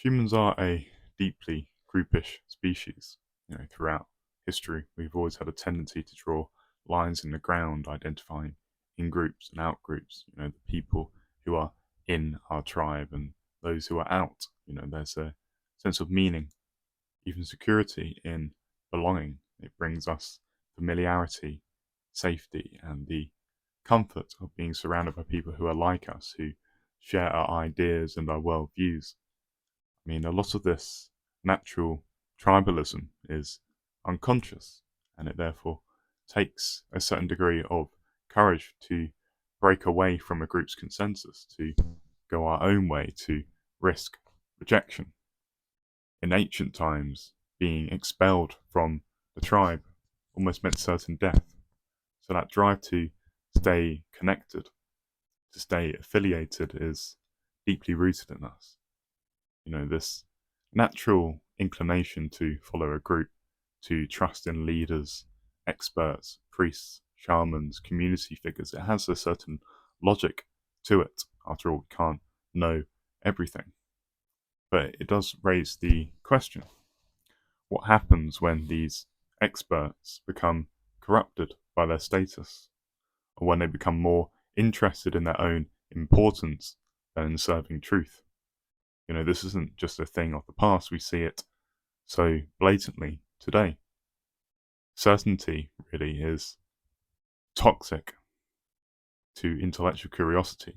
Humans are a deeply groupish species. Throughout history, we've always had a tendency to draw lines in the ground, identifying in groups and out groups. The people who are in our tribe and those who are out. There's a sense of meaning, even security in belonging. It brings us familiarity, safety, and the comfort of being surrounded by people who are like us, who share our ideas and our worldviews. A lot of this natural tribalism is unconscious, and it therefore takes a certain degree of courage to break away from a group's consensus, to go our own way, to risk rejection. In ancient times, being expelled from the tribe almost meant certain death. So that drive to stay connected, to stay affiliated, is deeply rooted in us. This natural inclination to follow a group, to trust in leaders, experts, priests, shamans, community figures. It has a certain logic to it. After all, we can't know everything. But it does raise the question: what happens when these experts become corrupted by their status, or when they become more interested in their own importance than in serving truth? This isn't just a thing of the past. We see it so blatantly today. Certainty really is toxic to intellectual curiosity.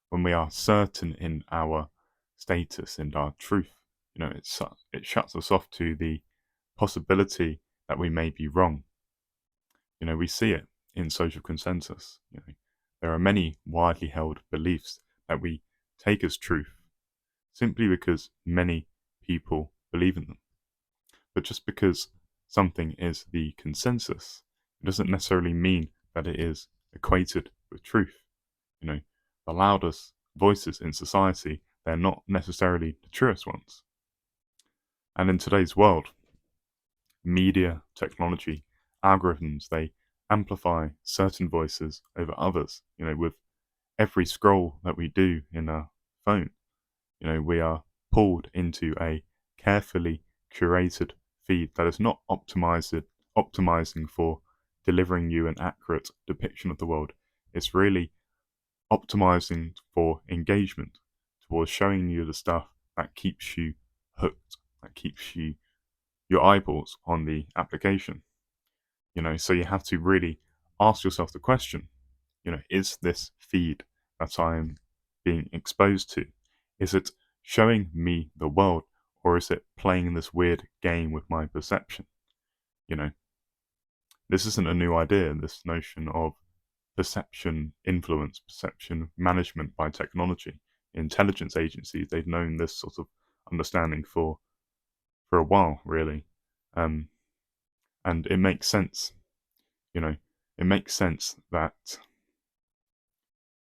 When we are certain in our status and our truth, it shuts us off to the possibility that we may be wrong. We see it in social consensus. There are many widely held beliefs that we take as truth simply because many people believe in them. But just because something is the consensus, it doesn't necessarily mean that it is equated with truth. The loudest voices in society, they're not necessarily the truest ones. And in today's world, media, technology, algorithms, they amplify certain voices over others. With every scroll that we do in our phone, we are pulled into a carefully curated feed that is not optimizing for delivering you an accurate depiction of the world. It's really optimizing for engagement, towards showing you the stuff that keeps you hooked, that keeps your eyeballs on the application. So you have to really ask yourself the question, is this feed that I'm being exposed to, is it showing me the world, or is it playing this weird game with my perception? This isn't a new idea, this notion of perception influence, perception management by technology. Intelligence agencies, they've known this sort of understanding for a while, really. And it makes sense. It makes sense that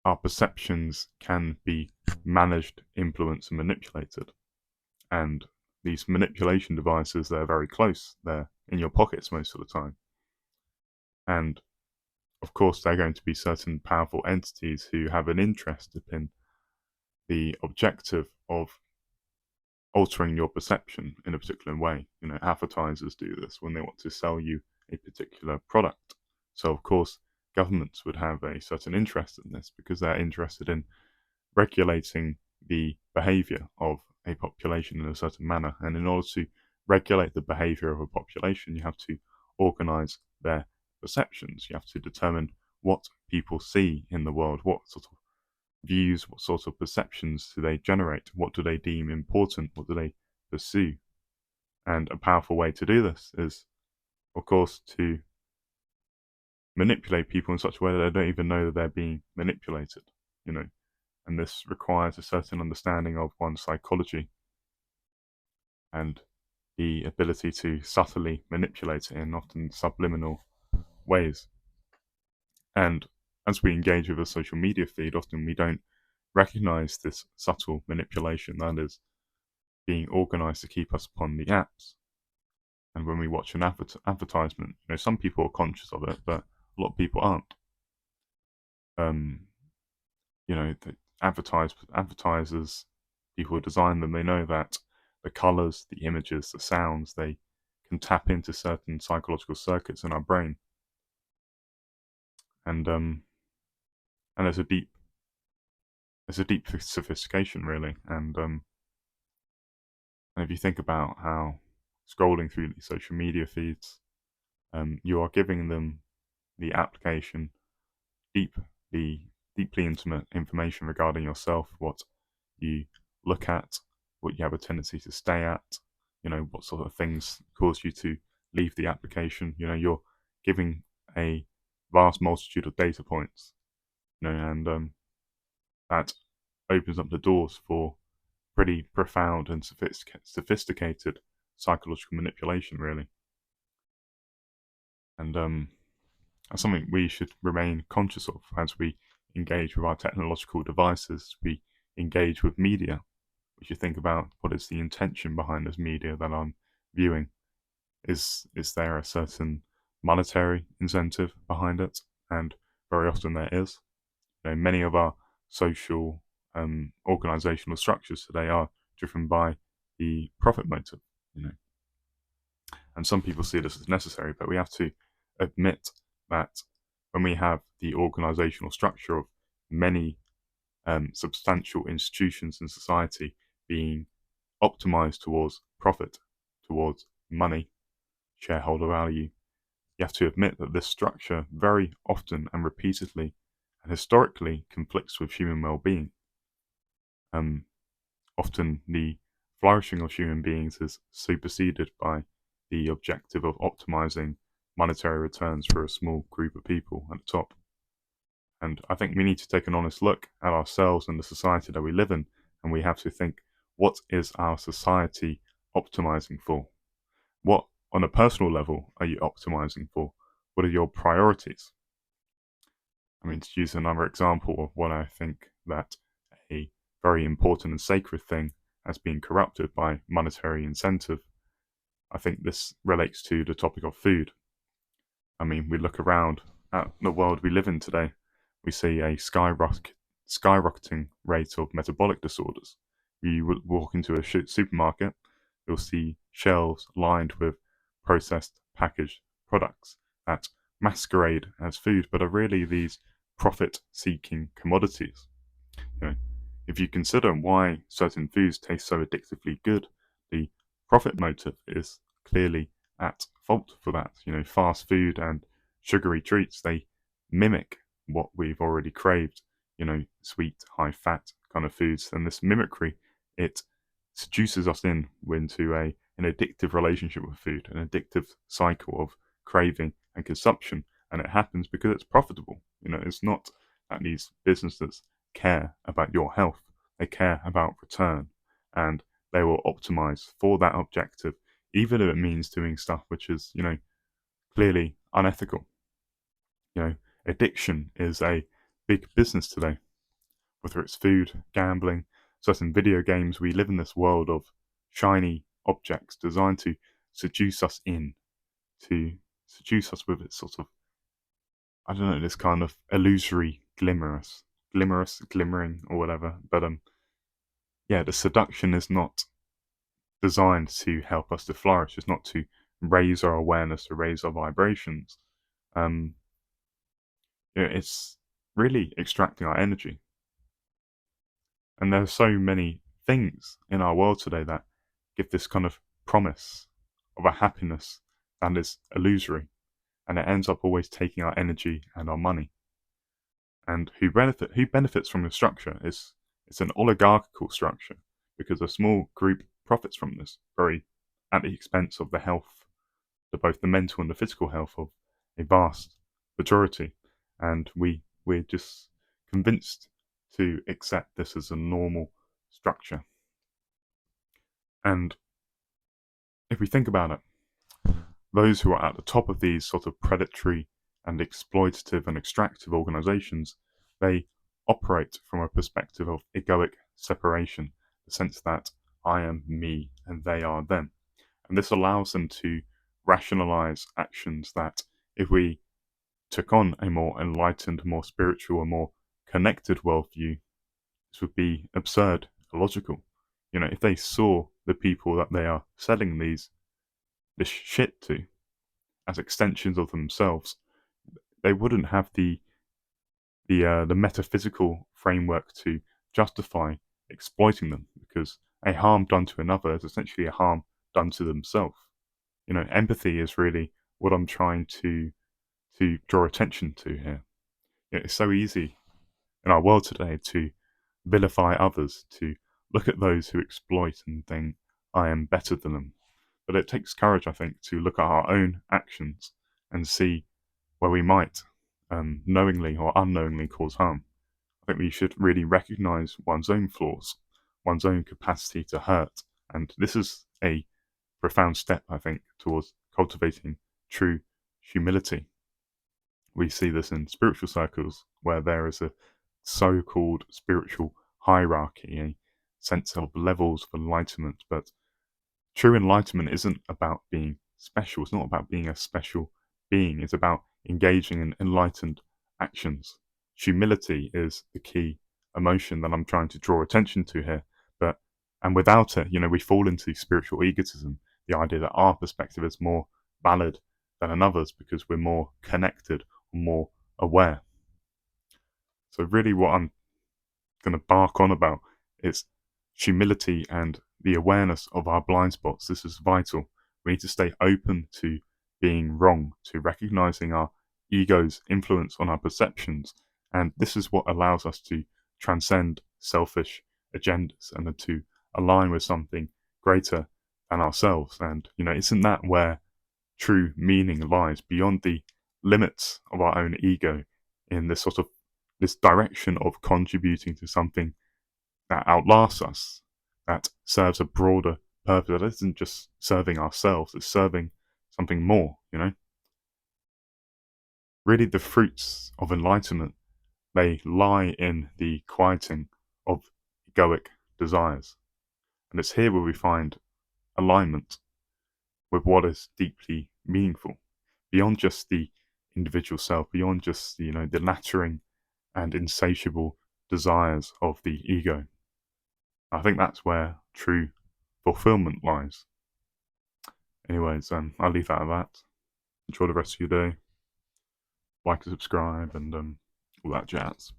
our perceptions can be managed, influenced, and manipulated. And these manipulation devices, they're very close. They're in your pockets most of the time. And of course, they're going to be certain powerful entities who have an interest in the objective of altering your perception in a particular way. Advertisers do this when they want to sell you a particular product. So, of course, governments would have a certain interest in this because they're interested in regulating the behavior of a population in a certain manner. And in order to regulate the behavior of a population, you have to organize their perceptions. You have to determine what people see in the world, what sort of views, what sort of perceptions do they generate, what do they deem important, what do they pursue. And a powerful way to do this is, of course, to manipulate people in such a way that they don't even know that they're being manipulated, and this requires a certain understanding of one's psychology and the ability to subtly manipulate it in often subliminal ways. And as we engage with a social media feed, often we don't recognize this subtle manipulation that is being organized to keep us upon the apps. And when we watch an advertisement, some people are conscious of it, but a lot of people aren't. The advertisers, people who design them, they know that the colors, the images, the sounds, they can tap into certain psychological circuits in our brain. And there's a deep sophistication, really. And if you think about how scrolling through these social media feeds, you are giving them the application deeply intimate information regarding yourself, what you look at, what you have a tendency to stay at, what sort of things cause you to leave the application. You're giving a vast multitude of data points, and that opens up the doors for pretty profound and sophisticated psychological manipulation, really. And that's something we should remain conscious of as we engage with our technological devices, we engage with media. We should think about what is the intention behind this media that I'm viewing. Is there a certain monetary incentive behind it? And very often there is. Many of our social organizational structures today are driven by the profit motive. And some people see this as necessary, but we have to admit that when we have the organizational structure of many substantial institutions in society being optimized towards profit, towards money, shareholder value, you have to admit that this structure very often and repeatedly and historically conflicts with human well-being. Often the flourishing of human beings is superseded by the objective of optimizing monetary returns for a small group of people at the top. And I think we need to take an honest look at ourselves and the society that we live in, and we have to think, what is our society optimizing for? What, on a personal level, are you optimizing for? What are your priorities? To use another example of what I think that a very important and sacred thing has been corrupted by monetary incentive, I think this relates to the topic of food. We look around at the world we live in today, we see a skyrocketing rate of metabolic disorders. You walk into a supermarket, you'll see shelves lined with processed packaged products that masquerade as food, but are really these profit-seeking commodities. If you consider why certain foods taste so addictively good, the profit motive is clearly at fault for that. Fast food and sugary treats, they mimic what we've already craved, sweet, high fat kind of foods. And this mimicry, it seduces us into an addictive relationship with food, an addictive cycle of craving and consumption. And it happens because it's profitable. It's not that these businesses care about your health. They care about return, and they will optimize for that objective, even if it means doing stuff which is, clearly unethical. Addiction is a big business today, whether it's food, gambling, certain video games. We live in this world of shiny objects designed to seduce us to seduce us with its sort of, I don't know, this kind of illusory glimmering or whatever. But the seduction is not designed to help us to flourish. It's not to raise our awareness, to raise our vibrations. It's really extracting our energy. And there are so many things in our world today that give this kind of promise of a happiness that is illusory, and it ends up always taking our energy and our money. And who benefits from the structure is it's an oligarchical structure, because a small group profits from this, very at the expense of the health, both the mental and the physical health of a vast majority. And we're just convinced to accept this as a normal structure. And if we think about it, those who are at the top of these sort of predatory and exploitative and extractive organizations, they operate from a perspective of egoic separation, the sense that I am me and they are them. And this allows them to rationalize actions that, if we took on a more enlightened, more spiritual, and more connected worldview, this would be absurd, illogical. You know, if they saw the people that they are selling this shit to as extensions of themselves, they wouldn't have the metaphysical framework to justify exploiting them, because a harm done to another is essentially a harm done to themselves. You know, empathy is really what I'm trying to draw attention to here. It's so easy in our world today to vilify others, to look at those who exploit and think, I am better than them. But it takes courage, I think, to look at our own actions and see where we might knowingly or unknowingly cause harm. I think we should really recognize one's own flaws, one's own capacity to hurt. And this is a profound step, I think, towards cultivating true humility. We see this in spiritual circles where there is a so called spiritual hierarchy, a sense of levels of enlightenment. But true enlightenment isn't about being special, it's not about being a special being, it's about engaging in enlightened actions. Humility is the key emotion that I'm trying to draw attention to here. But and without it, you know, we fall into spiritual egotism, the idea that our perspective is more valid than another's because we're more connected or more aware. So really what I'm going to bark on about is humility and the awareness of our blind spots. This is vital. We need to stay open to being wrong, to recognizing our ego's influence on our perceptions. And this is what allows us to transcend selfish agendas and to align with something greater than ourselves. And, you know, isn't that where true meaning lies, beyond the limits of our own ego, in this sort of this direction of contributing to something that outlasts us, that serves a broader purpose, that isn't just serving ourselves, it's serving something more, you know? Really, the fruits of enlightenment, they lie in the quieting of egoic desires. And it's here where we find alignment with what is deeply meaningful, beyond just the individual self, beyond just, you know, the lattering and insatiable desires of the ego. I think that's where true fulfillment lies. Anyways, I'll leave that at that. Enjoy the rest of your day. Like and subscribe and all that jazz.